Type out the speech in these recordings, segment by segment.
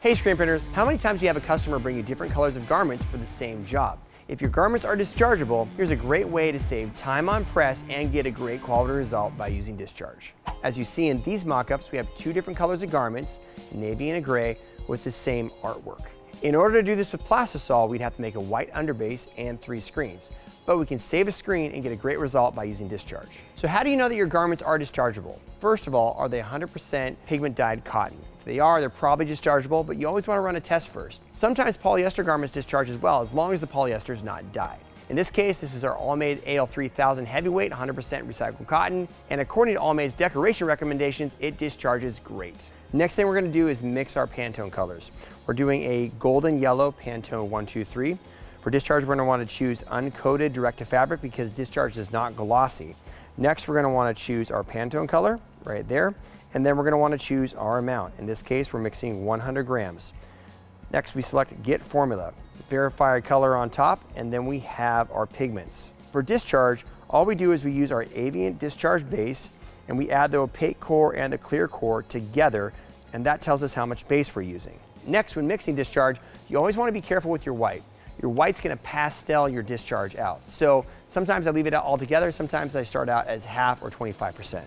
Hey screen printers, how many times do you have a customer bring you different colors of garments for the same job? If your garments are dischargeable, here's a great way to save time on press and get a great quality result by using Discharge. As you see in these mock-ups, we have two different colors of garments, navy and a gray, with the same artwork. In order to do this with Plastisol, we'd have to make a white underbase and 3 screens. But we can save a screen and get a great result by using Discharge. So how do you know that your garments are dischargeable? First of all, are they 100% pigment dyed cotton? If they are, they're probably dischargeable, but you always want to run a test first. Sometimes polyester garments discharge as well, as long as the polyester is not dyed. In this case, this is our Allmade AL3000 Heavyweight, 100% recycled cotton, and according to Allmade's decoration recommendations, it discharges great. Next thing we're going to do is mix our Pantone colors. We're doing a golden yellow Pantone 123. For Discharge, we're going to want to choose uncoated direct to fabric because Discharge is not glossy. Next, we're going to want to choose our Pantone color right there, and then we're going to want to choose our amount. In this case, we're mixing 100 grams. Next, we select Get Formula, verify our color on top, and then we have our pigments. For Discharge, all we do is we use our Aviant Discharge base, and we add the opaque core and the clear core together, and that tells us how much base we're using. Next, when mixing Discharge, you always want to be careful with your white. Your white's going to pastel your Discharge out. So sometimes I leave it out altogether, sometimes I start out as half or 25%.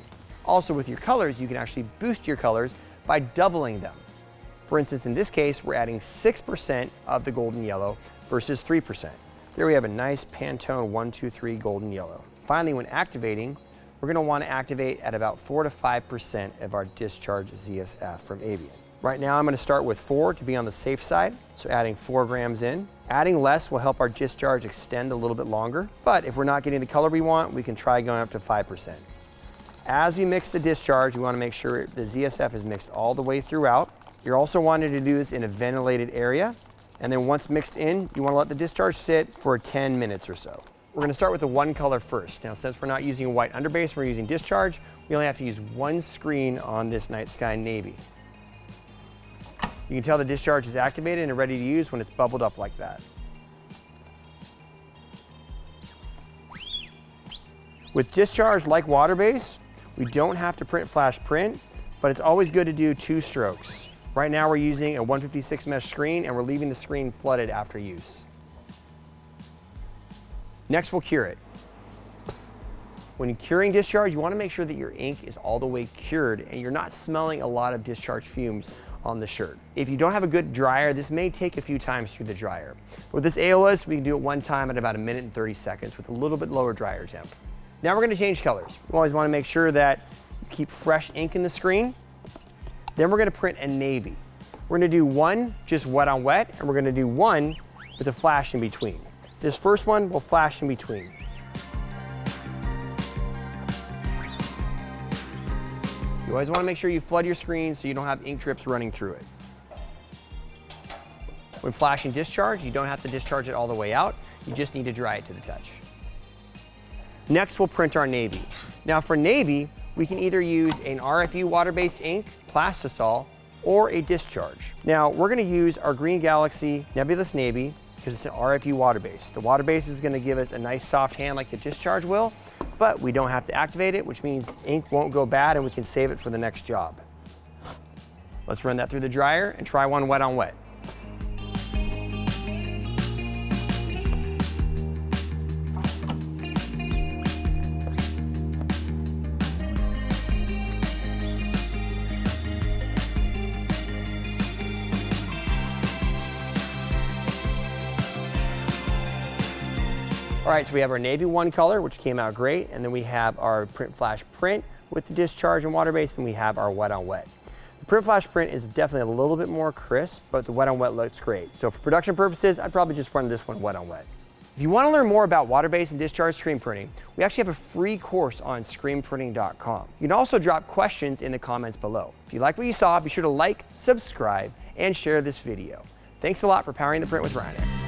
Also with your colors, you can actually boost your colors by doubling them. For instance, in this case, we're adding 6% of the golden yellow versus 3%. There we have a nice Pantone 123 golden yellow. Finally, when activating, we're going to want to activate at about 4 to 5% of our Discharge ZSF from Aviant. Right now, I'm going to start with 4 to be on the safe side, so adding 4 grams in. Adding less will help our Discharge extend a little bit longer, but if we're not getting the color we want, we can try going up to 5%. As we mix the Discharge, we want to make sure the ZSF is mixed all the way throughout. You're also wanting to do this in a ventilated area, and then once mixed in, you want to let the Discharge sit for 10 minutes or so. We're going to start with the one color first. Now, since we're not using a white underbase, we're using Discharge, we only have to use one screen on this Night Sky Navy. You can tell the Discharge is activated and ready to use when it's bubbled up like that. With Discharge, like water base, we don't have to print flash print, but it's always good to do 2 strokes. Right now we're using a 156 mesh screen and we're leaving the screen flooded after use. Next, we'll cure it. When you're curing Discharge, you want to make sure that your ink is all the way cured and you're not smelling a lot of Discharge fumes on the shirt. If you don't have a good dryer, this may take a few times through the dryer. With this AOS, we can do it one time at about 1 minute and 30 seconds with a little bit lower dryer temp. Now we're going to change colors. We always want to make sure that you keep fresh ink in the screen. Then we're going to print a navy. We're going to do one just wet on wet, and we're going to do one with a flash in between. This first one will flash in between. You always want to make sure you flood your screen so you don't have ink drips running through it. When flashing Discharge, you don't have to discharge it all the way out. You just need to dry it to the touch. Next, we'll print our navy. Now for navy, we can either use an RFU water-based ink, Plastisol, or a Discharge. Now we're going to use our Green Galaxy Nebulous Navy because it's an RFU water base. The water base is going to give us a nice soft hand like the Discharge will, but we don't have to activate it, which means ink won't go bad and we can save it for the next job. Let's run that through the dryer and try one wet on wet. All right, so we have our navy 1 color, which came out great, and then we have our print flash print with the Discharge and water base, and we have our wet on wet. The print flash print is definitely a little bit more crisp, but the wet on wet looks great. So for production purposes, I'd probably just run this one wet on wet. If you want to learn more about water base and Discharge screen printing, we actually have a free course on screenprinting.com. You can also drop questions in the comments below. If you like what you saw, be sure to like, subscribe, and share this video. Thanks a lot for powering the print with Ryonet.